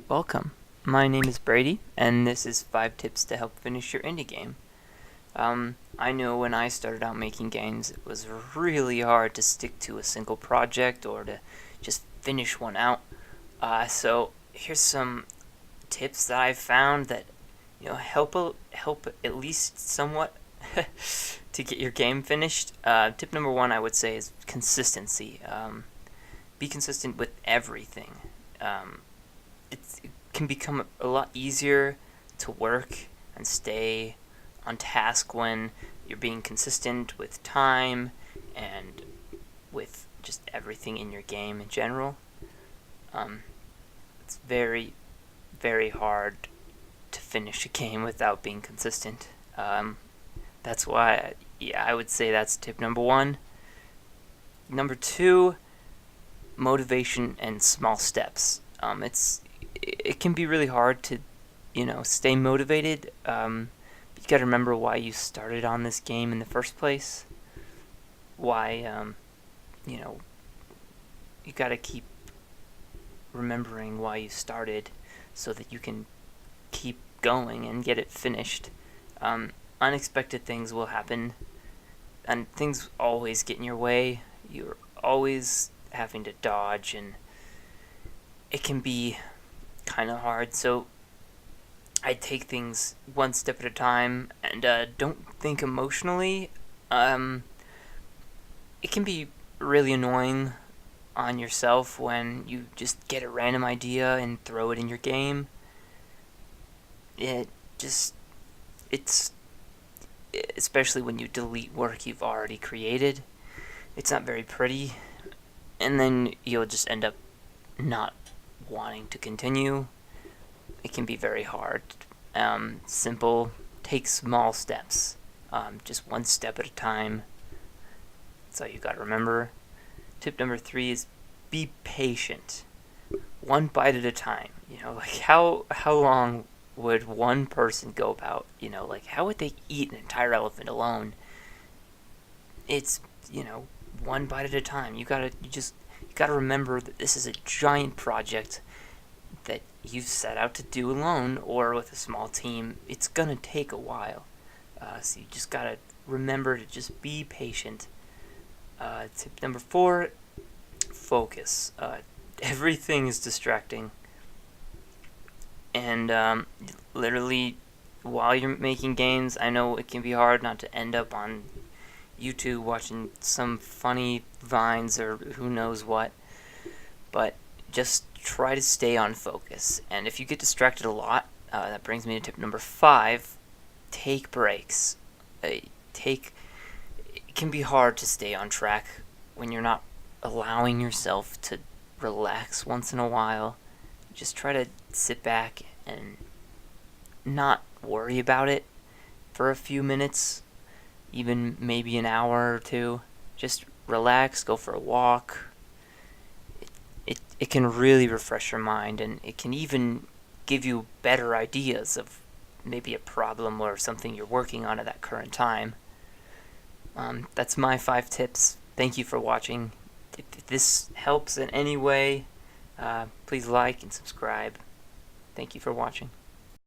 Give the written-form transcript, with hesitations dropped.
Welcome. My name is Brady, and this is 5 tips to help finish your indie game. I know when I started out making games, it was really hard to stick to a single project or to just finish one out. So here's some tips that I've found that help at least somewhat to get your game finished. Tip number 1, I would say, is consistency. Be consistent with everything. It can become a lot easier to work and stay on task when you're being consistent with time and with just everything in your game in general. It's very, very hard to finish a game without being consistent. That's why, I would say that's tip number 1. Number 2, motivation and small steps. It can be really hard to, stay motivated. You got to remember why you started on this game in the first place. Why, you got to keep remembering why you started so that you can keep going and get it finished. Unexpected things will happen, and things always get in your way. You're always having to dodge, and it can be kind of hard. So I take things one step at a time and don't think emotionally. It can be really annoying on yourself when you just get a random idea and throw it in your game. It's especially when you delete work you've already created. It's not very pretty, and then you'll just end up not wanting to continue. It can be very hard. Simple, take small steps, just one step at a time. That's all you gotta remember. Tip number 3 is be patient. One bite at a time. How long would one person go about? How would they eat an entire elephant alone? It's one bite at a time. You gotta remember that this is a giant project that you've set out to do alone or with a small team. It's gonna take a while. So you just gotta remember to just be patient. Tip number 4, focus. Everything is distracting. And literally, while you're making games, I know it can be hard not to end up on YouTube watching some funny vines or who knows what, but just try to stay on focus. And if you get distracted a lot, that brings me to tip number 5, take breaks. It can be hard to stay on track when you're not allowing yourself to relax once in a while. Just try to sit back and not worry about it for a few minutes, even maybe an hour or two. Just relax, go for a walk. It can really refresh your mind, and it can even give you better ideas of maybe a problem or something you're working on at that current time. That's my 5 tips. Thank you for watching. If this helps in any way, please like and subscribe. Thank you for watching.